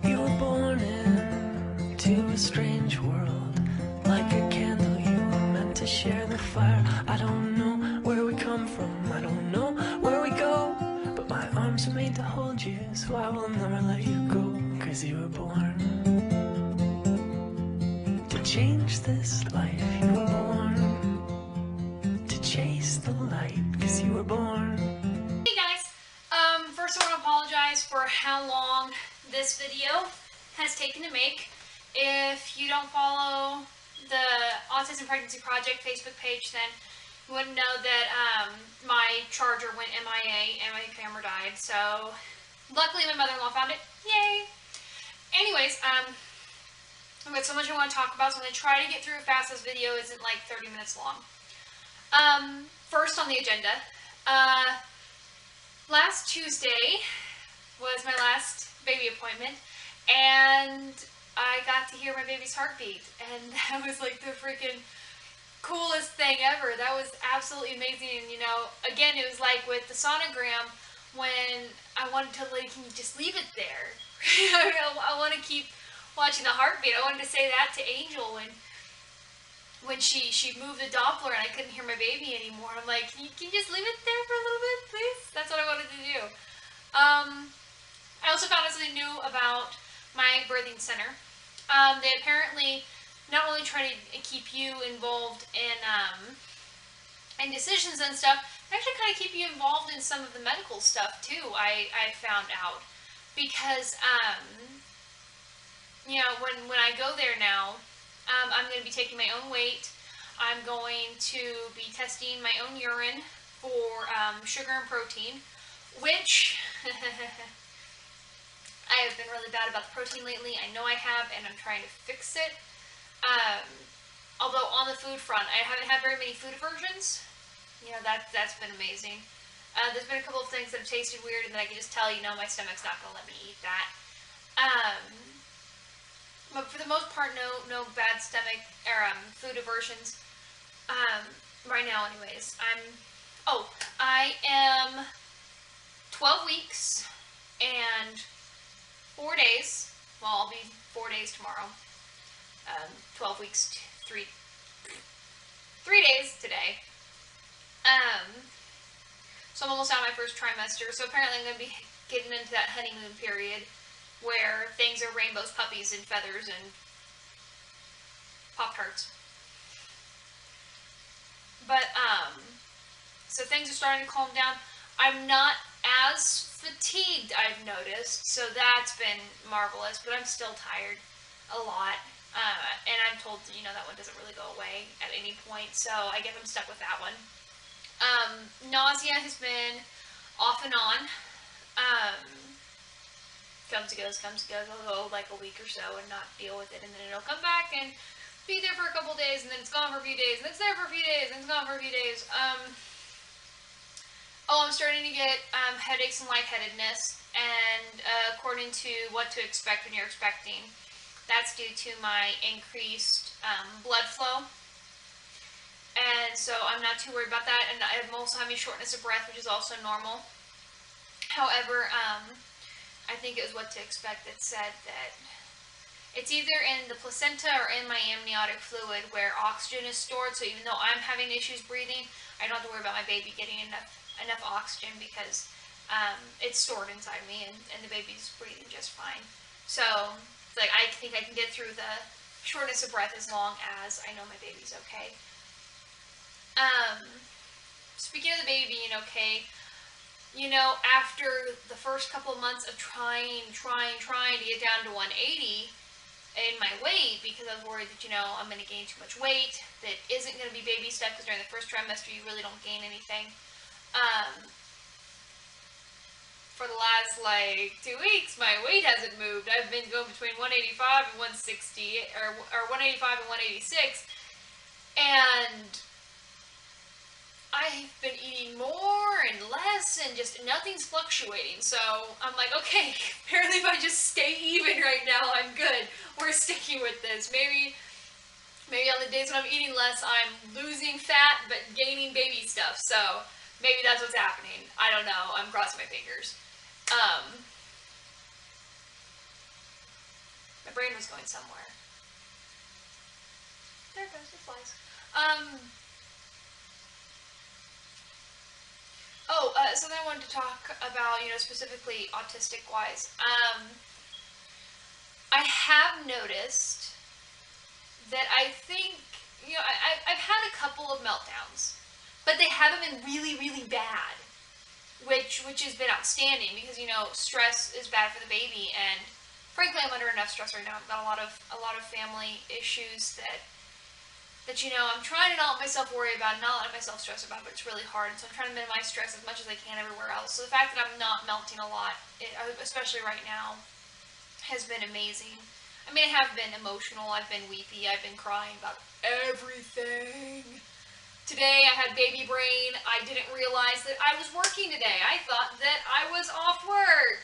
You were born into a strange world, like a candle you were meant to share the fire. I don't know where we come from, I don't know where we go, but my arms are made to hold you, so I will never let you go. Cause you were born to change this life. You were born to chase the light. Cause you were born. Hey guys, first I want to apologize for how long this video has taken to make. If you don't follow the Autism Pregnancy Project Facebook page, then you wouldn't know that my charger went MIA and my camera died. So luckily my mother-in-law found it. Yay! Anyways, I've got so much I want to talk about, so I'm going to try to get through it fast. This video isn't like 30 minutes long. First on the agenda, last Tuesday was my last baby appointment, and I got to hear my baby's heartbeat, and that was like the freaking coolest thing ever. That was absolutely amazing. And, you know, again, it was like with the sonogram, when I wanted to, like, can you just leave it there? I want to keep watching the heartbeat. I wanted to say that to Angel when she moved the Doppler and I couldn't hear my baby anymore. I'm like, can you just leave it there for a little bit, please? That's what I wanted to do. I also found out something new about my birthing center. They apparently not only try to keep you involved in decisions and stuff, they actually kind of keep you involved in some of the medical stuff too, I found out. Because, you know, when I go there now, I'm going to be taking my own weight. I'm going to be testing my own urine for sugar and protein, which I have been really bad about the protein lately. I know I have, and I'm trying to fix it. Although on the food front, I haven't had very many food aversions. You know, that's been amazing. There's been a couple of things that have tasted weird, and then I can just tell, you know, my stomach's not going to let me eat that. But for the most part, no bad stomach or food aversions. Right now, anyways. I am 12 weeks and 4 days. Well, I'll be 4 days tomorrow. 12 weeks, 3 days today. So I'm almost out of my first trimester. So apparently I'm going to be getting into that honeymoon period where things are rainbows, puppies, and feathers, and Pop-Tarts. But, so things are starting to calm down. I'm not as fatigued, I've noticed, so that's been marvelous, but I'm still tired a lot. And I'm told, you know, that one doesn't really go away at any point, so I guess I'm stuck with that one. Nausea has been off and on. Comes and goes. I'll go like a week or so and not deal with it, and then it'll come back and be there for a couple days, and then it's gone for a few days, and it's there for a few days, and it's gone for a few days. I'm starting to get headaches and lightheadedness, and according to what to expect when you're expecting, that's due to my increased blood flow. And so I'm not too worried about that, and I'm also having shortness of breath, which is also normal. However, I think it was what to expect that said that it's either in the placenta or in my amniotic fluid where oxygen is stored, so even though I'm having issues breathing, I don't have to worry about my baby getting enough oxygen because it's stored inside me, and the baby's breathing just fine. So, like, I think I can get through the shortness of breath as long as I know my baby's okay. Speaking of the baby being okay, you know, after the first couple of months of trying to get down to 180 in my weight, because I was worried that, you know, I'm going to gain too much weight, that isn't going to be baby stuff, because during the first trimester you really don't gain anything. For the last, like, 2 weeks, my weight hasn't moved. I've been going between 185 and 160, or 185 and 186, and I've been eating more and less, and just nothing's fluctuating. So I'm like, okay, apparently if I just stay even right now, I'm good. We're sticking with this. Maybe on the days when I'm eating less, I'm losing fat but gaining baby stuff. So maybe that's what's happening. I don't know. I'm crossing my fingers. brain was going somewhere. There it goes, it flies. Something I wanted to talk about, specifically autistic-wise. I have noticed that I think, I've had a couple of meltdowns, but they haven't been really, really bad, which has been outstanding because, stress is bad for the baby, and frankly, I'm under enough stress right now. I've got a lot of family issues that I'm trying to not let myself worry about, not let myself stress about, but it's really hard. So I'm trying to minimize stress as much as I can everywhere else. So the fact that I'm not melting a lot, especially right now, has been amazing. I mean, I have been emotional. I've been weepy. I've been crying about everything. Today I had baby brain. I didn't realize that I was working today. I thought that I was off work.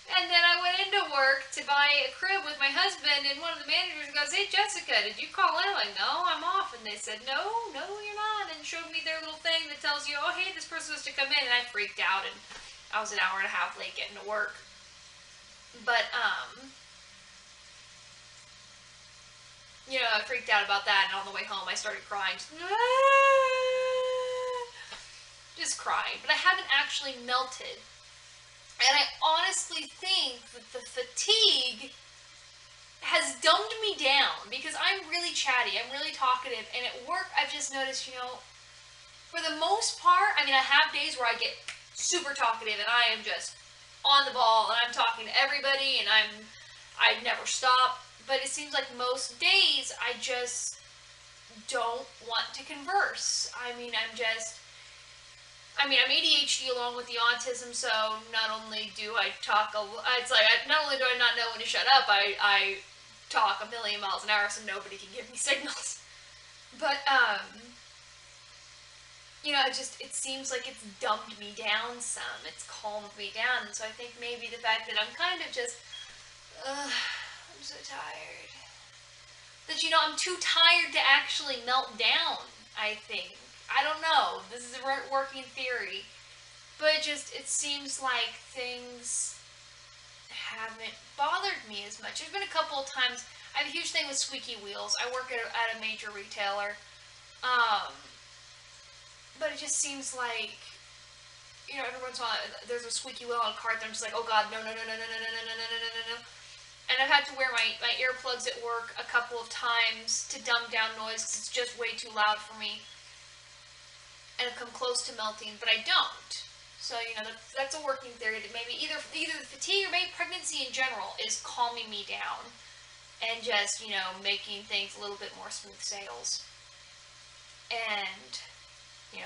And then I went into work to buy a crib with my husband, and one of the managers goes, "Hey, Jessica, did you call in?" I'm like, "No, I'm off." And they said, No, you're not. And showed me their little thing that tells you, "Oh, hey, this person was to come in." And I freaked out, and I was an hour and a half late getting to work. But, I freaked out about that, and on the way home I started crying. Just crying. But I haven't actually melted. And I honestly think that the fatigue has dumbed me down because I'm really chatty, I'm really talkative, and at work I've just noticed, for the most part, I have days where I get super talkative and I am just on the ball and I'm talking to everybody and I never stop, but it seems like most days I just don't want to converse. I'm ADHD along with the autism, so not only do I talk, not only do I not know when to shut up, I talk a million miles an hour, so nobody can give me signals. But, it seems like it's dumbed me down some. It's calmed me down, and so I think maybe the fact that I'm kind of just, I'm so tired. That, I'm too tired to actually melt down, I think. I don't know. This is a working theory. But it seems like things haven't bothered me as much. There's been a couple of times. I have a huge thing with squeaky wheels. I work at a major retailer. But it just seems like, every once in a while there's a squeaky wheel on a cart that I'm just like, oh God, no. And I've had to wear my earplugs at work a couple of times to dumb down noise because it's just way too loud for me. And I've come close to melting, but I don't. So, that's a working theory that maybe either the fatigue or maybe pregnancy in general is calming me down and just, making things a little bit more smooth sails. And,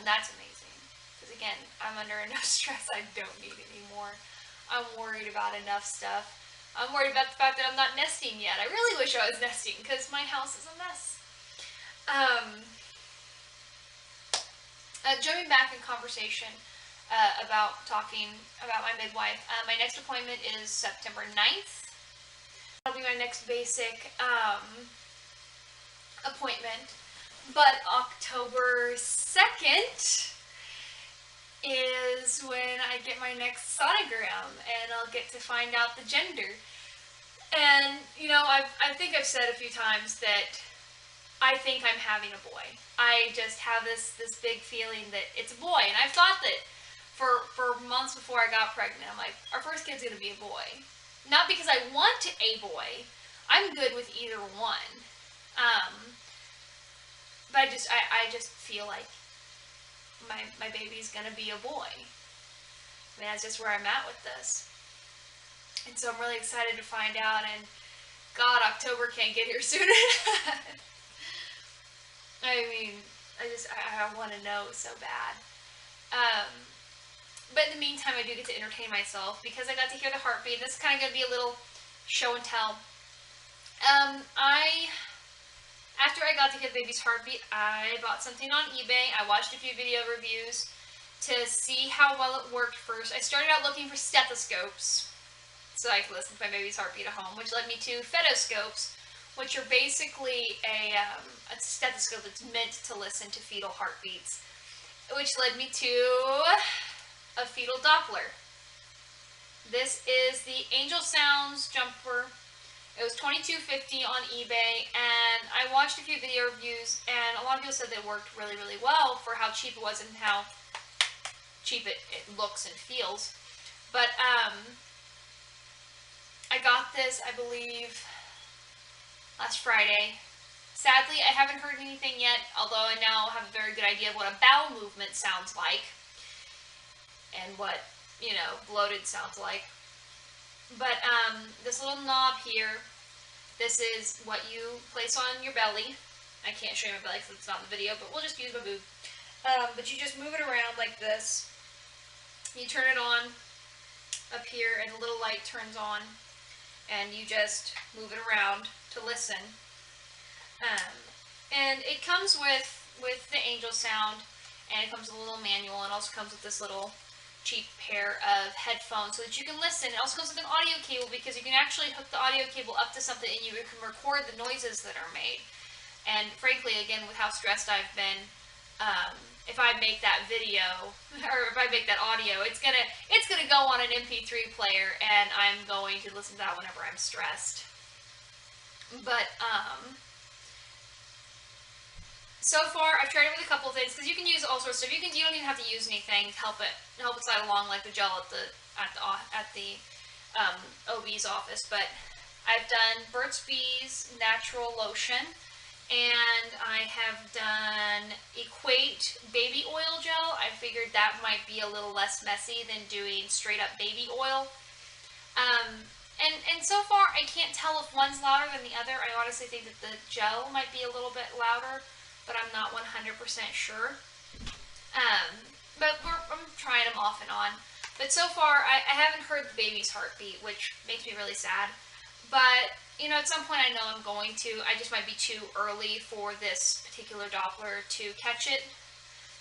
that's amazing. Because again, I'm under enough stress I don't need anymore. I'm worried about enough stuff. I'm worried about the fact that I'm not nesting yet. I really wish I was nesting because my house is a mess. Jumping back in conversation about talking about my midwife, my next appointment is September 9th. That'll be my next basic appointment. But October 2nd is when I get my next sonogram, and I'll get to find out the gender. And, I think I've said a few times that I think I'm having a boy. I just have this big feeling that it's a boy. And I've thought that for months before I got pregnant, I'm like, our first kid's going to be a boy. Not because I want a boy. I'm good with either one. But I just feel like my baby's going to be a boy. That's just where I'm at with this. And so I'm really excited to find out. And God, October can't get here soon enough. I want to know so bad. But in the meantime, I do get to entertain myself because I got to hear the heartbeat. This is kind of going to be a little show and tell. After I got to hear the baby's heartbeat, I bought something on eBay. I watched a few video reviews to see how well it worked first. I started out looking for stethoscopes so I could listen to my baby's heartbeat at home, which led me to fetoscopes, which are basically a stethoscope that's meant to listen to fetal heartbeats, which led me to a fetal Doppler. This is the Angel Sounds Jumper. It was $22.50 on eBay, and I watched a few video reviews, and a lot of people said that it worked really, really well for how cheap it was and how cheap it looks and feels. But I got this, I believe, last Friday. Sadly, I haven't heard anything yet, although I now have a very good idea of what a bowel movement sounds like and what, you know, bloated sounds like. But this little knob here, this is what you place on your belly. I can't show you my belly because it's not in the video, but we'll just use my boob. But you just move it around like this. You turn it on up here and a little light turns on, and you just move it around to listen. And it comes with the Angel Sound, and it comes with a little manual, and also comes with this little cheap pair of headphones so that you can listen. It also comes with an audio cable because you can actually hook the audio cable up to something and you can record the noises that are made. And frankly, again, with how stressed I've been, if I make that video or if I make that audio, it's gonna go on an MP3 player, and I'm going to listen to that whenever I'm stressed. But so far, I've tried it with a couple of things because you can use all sorts of stuff. You don't even have to use anything to help it slide along, like the gel at the OB's office. But I've done Burt's Bees natural lotion, and I have done Equate baby oil gel. I figured that might be a little less messy than doing straight up baby oil. And so far, I can't tell if one's louder than the other. I honestly think that the gel might be a little bit louder, but I'm not 100% sure. But I'm trying them off and on. But so far, I haven't heard the baby's heartbeat, which makes me really sad. But, you know, at some point I know I'm going to. I just might be too early for this particular Doppler to catch it.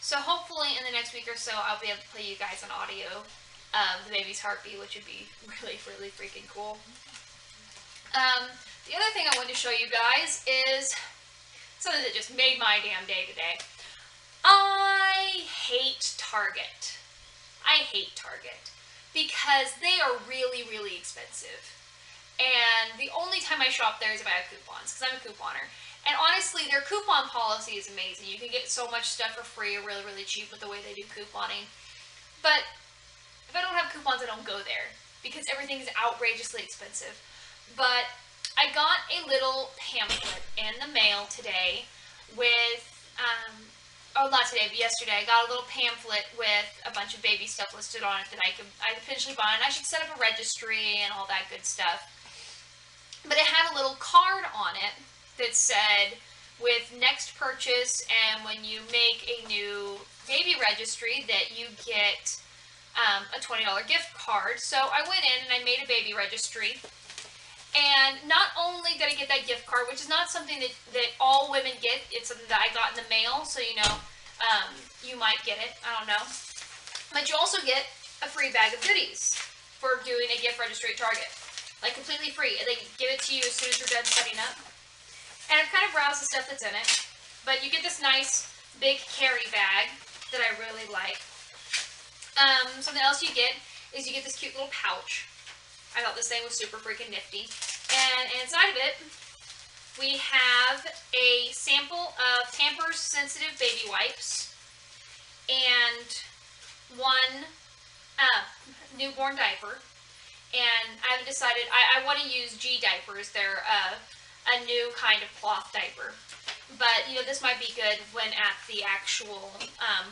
So hopefully in the next week or so, I'll be able to play you guys an audio of the baby's heartbeat, which would be really, really freaking cool. The other thing I wanted to show you guys is something that just made my damn day today. I hate Target. I hate Target because they are really, really expensive. And the only time I shop there is if I have coupons, because I'm a couponer. And honestly, their coupon policy is amazing. You can get so much stuff for free or really, really cheap with the way they do couponing. But if I don't have coupons, I don't go there because everything is outrageously expensive. But I got a little pamphlet in the mail today with, oh not today, but yesterday, I got a little pamphlet with a bunch of baby stuff listed on it that I could potentially buy, and I should set up a registry and all that good stuff. But it had a little card on it that said, with next purchase and when you make a new baby registry, that you get a $20 gift card. So I went in and I made a baby registry. And not only did I get that gift card, which is not something that all women get, it's something that I got in the mail, so you know, you might get it, I don't know. But you also get a free bag of goodies for doing a gift registry at Target. Like completely free, and they give it to you as soon as you're done setting up. And I've kind of browsed the stuff that's in it, but you get this nice big carry bag that I really like. Something else you get is you get this cute little pouch. I thought this thing was super freaking nifty. And inside of it, we have a sample of Pampers Sensitive Baby Wipes and one newborn diaper. And I haven't decided, I want to use G diapers. They're a new kind of cloth diaper. But, you know, this might be good when at the actual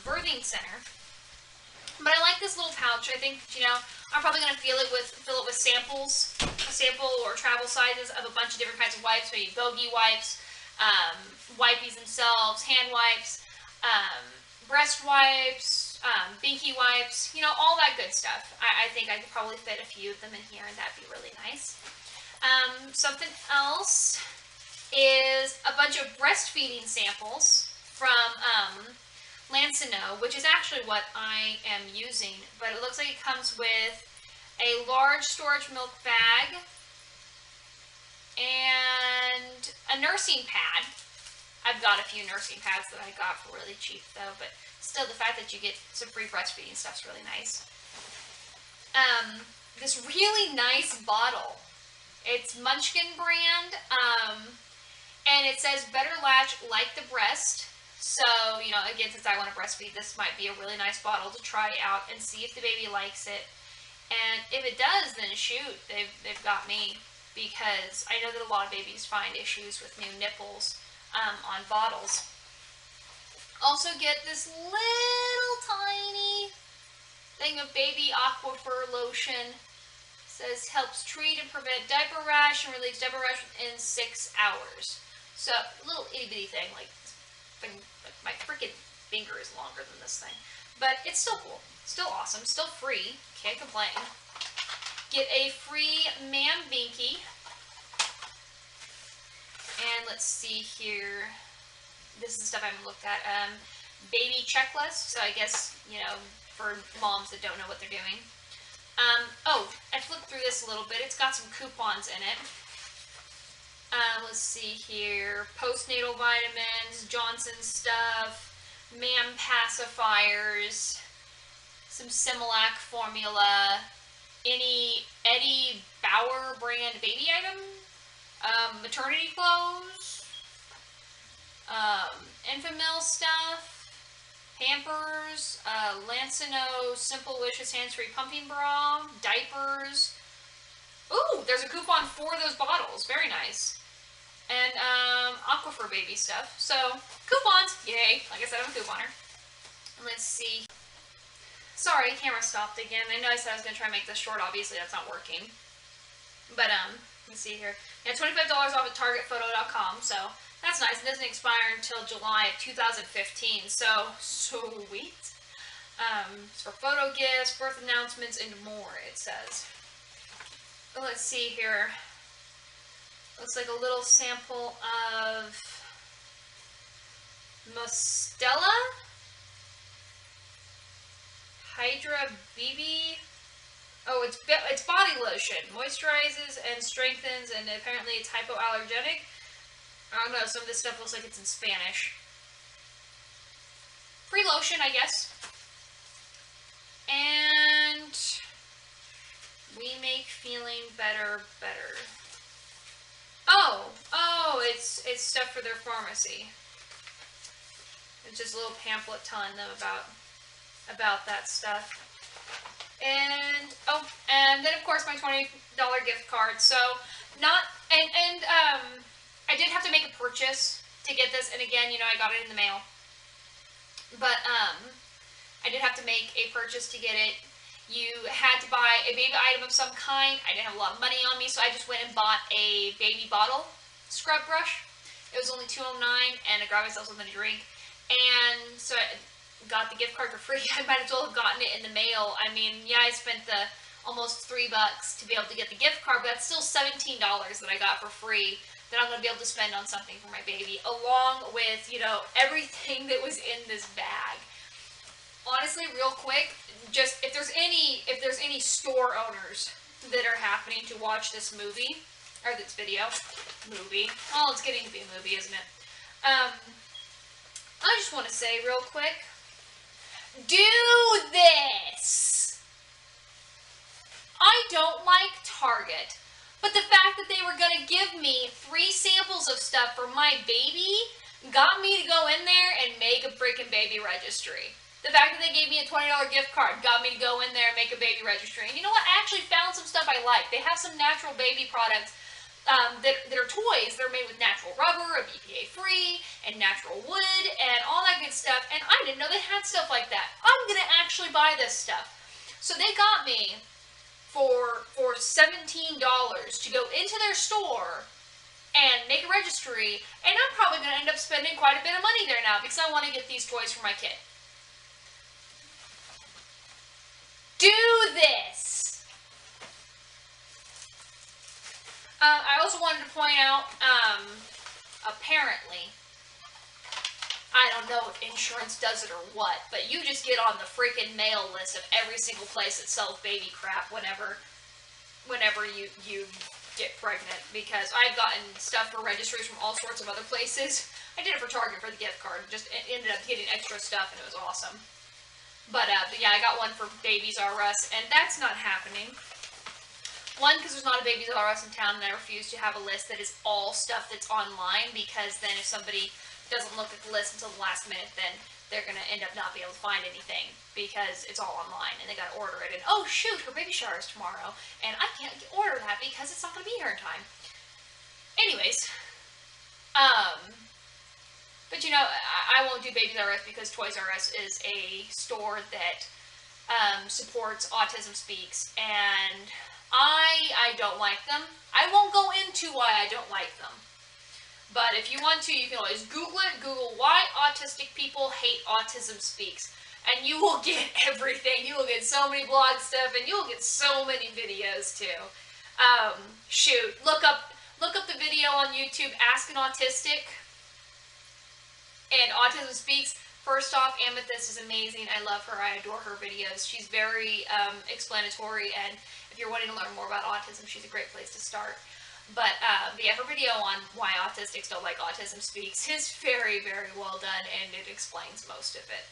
birthing center. But I like this little pouch. I think, you know, I'm probably going to fill it with samples, a sample or travel sizes of a bunch of different kinds of wipes, maybe bogey wipes, wipies themselves, hand wipes, breast wipes, binky wipes, you know, all that good stuff. I think I could probably fit a few of them in here, and that'd be really nice. Something else is a bunch of breastfeeding samples from Lancino, which is actually what I am using, but it looks like it comes with a large storage milk bag and a nursing pad. I've got a few nursing pads that I got for really cheap though, but still the fact that you get some free breastfeeding stuff is really nice. This really nice bottle It's Munchkin brand, and it says better latch like the breast. So, you know, again, since I want to breastfeed, this might be a really nice bottle to try out and see if the baby likes it. And if it does, then shoot, they've got me, because I know that a lot of babies find issues with new nipples on bottles. Also get this little tiny thing of baby Aquaphor lotion. It says helps treat and prevent diaper rash and relieves diaper rash within 6 hours. So a little itty bitty thing, like my freaking finger is longer than this thing. But it's still cool, still awesome, still free, can't complain. Get a free Mam Binky. And let's see here. This is the stuff I haven't looked at. Baby checklist. So I guess, you know, for moms that don't know what they're doing. Oh, I flipped through this a little bit. It's got some coupons in it. Let's see here. Postnatal vitamins, Johnson stuff, Mam pacifiers, some Similac formula, any Eddie Bauer brand baby item, maternity clothes, Enfamil stuff, Pampers, Lancino Simple Wishes Hands-Free Pumping Bra, diapers. Ooh, there's a coupon for those bottles. Very nice. And Aquaphor baby stuff. So, coupons. Yay. Like I said, I'm a couponer. Let's see. Sorry, camera stopped again. I know I said I was going to try and make this short. Obviously, that's not working. But, let's see here. Yeah, $25 off at targetphoto.com. So, that's nice. It doesn't expire until July of 2015. So, sweet. It's for photo gifts, birth announcements, and more, it says. Let's see here. Looks like a little sample of Mostella Hydra BB. Oh, it's body lotion. Moisturizes and strengthens, and apparently it's hypoallergenic. I don't know, some of this stuff looks like it's in Spanish. Free lotion, I guess. And we make feeling better. Oh, it's stuff for their pharmacy. It's just a little pamphlet telling them about that stuff. And and then of course my $20 gift card. So I did have to make a purchase to get this, and again, you know, I got it in the mail. But I did have to make a purchase to get it. You had to buy a baby item of some kind. I didn't have a lot of money on me, so I just went and bought a baby bottle scrub brush. It was only $2.09, and I grabbed myself something to drink. And so I got the gift card for free. I might as well have gotten it in the mail. I mean, yeah, I spent the almost $3 to be able to get the gift card, but that's still $17 that I got for free that I'm going to be able to spend on something for my baby, along with, you know, everything that was in this bag. Honestly, real quick, just if there's any store owners that are happening to watch this movie, or this movie, well, it's getting to be a movie, isn't it? I just want to say real quick, do this! I don't like Target, but the fact that they were going to give me 3 samples of stuff for my baby got me to go in there and make a freaking baby registry. The fact that they gave me a $20 gift card got me to go in there and make a baby registry. And you know what? I actually found some stuff I like. They have some natural baby products that are toys. They're made with natural rubber, BPA-free, and natural wood, and all that good stuff. And I didn't know they had stuff like that. I'm going to actually buy this stuff. So they got me for $17 to go into their store and make a registry. And I'm probably going to end up spending quite a bit of money there now because I want to get these toys for my kid. Do this! I also wanted to point out, apparently, I don't know if insurance does it or what, but you just get on the freaking mail list of every single place that sells baby crap whenever you get pregnant, because I've gotten stuff for registries from all sorts of other places. I did it for Target for the gift card, just ended up getting extra stuff, and it was awesome. But yeah, I got one for Babies R Us, and that's not happening. One, because there's not a Babies R Us in town, and I refuse to have a list that is all stuff that's online, because then if somebody doesn't look at the list until the last minute, then they're going to end up not being able to find anything, because it's all online, and they got to order it, and oh shoot, her baby shower is tomorrow, and I can't order that because it's not going to be here in time. Anyways, but you know, I won't do Babies R Us because Toys R Us is a store that supports Autism Speaks, and I don't like them. I won't go into why I don't like them. But if you want to, you can always Google it. Google why autistic people hate Autism Speaks. And you will get everything. You will get so many blog stuff, and you will get so many videos too. Shoot, look up the video on YouTube, Ask an Autistic, and Autism Speaks. First off, Amethyst is amazing. I love her. I adore her videos. She's very explanatory, and if you're wanting to learn more about autism, she's a great place to start. But yeah, her video on why autistics don't like Autism Speaks is very, very well done, and it explains most of it.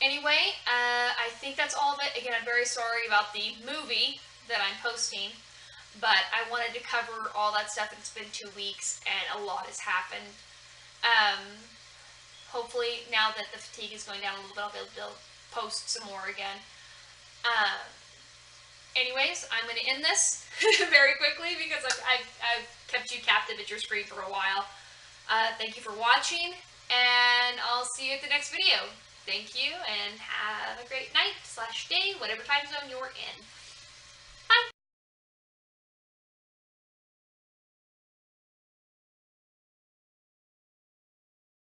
Anyway, I think that's all of it. Again, I'm very sorry about the movie that I'm posting, but I wanted to cover all that stuff. It's been 2 weeks, and a lot has happened. Hopefully, now that the fatigue is going down a little bit, I'll be able to post some more again. Anyways, I'm going to end this very quickly because I've kept you captive at your screen for a while. Thank you for watching, and I'll see you at the next video. Thank you, and have a great night / day, whatever time zone you're in.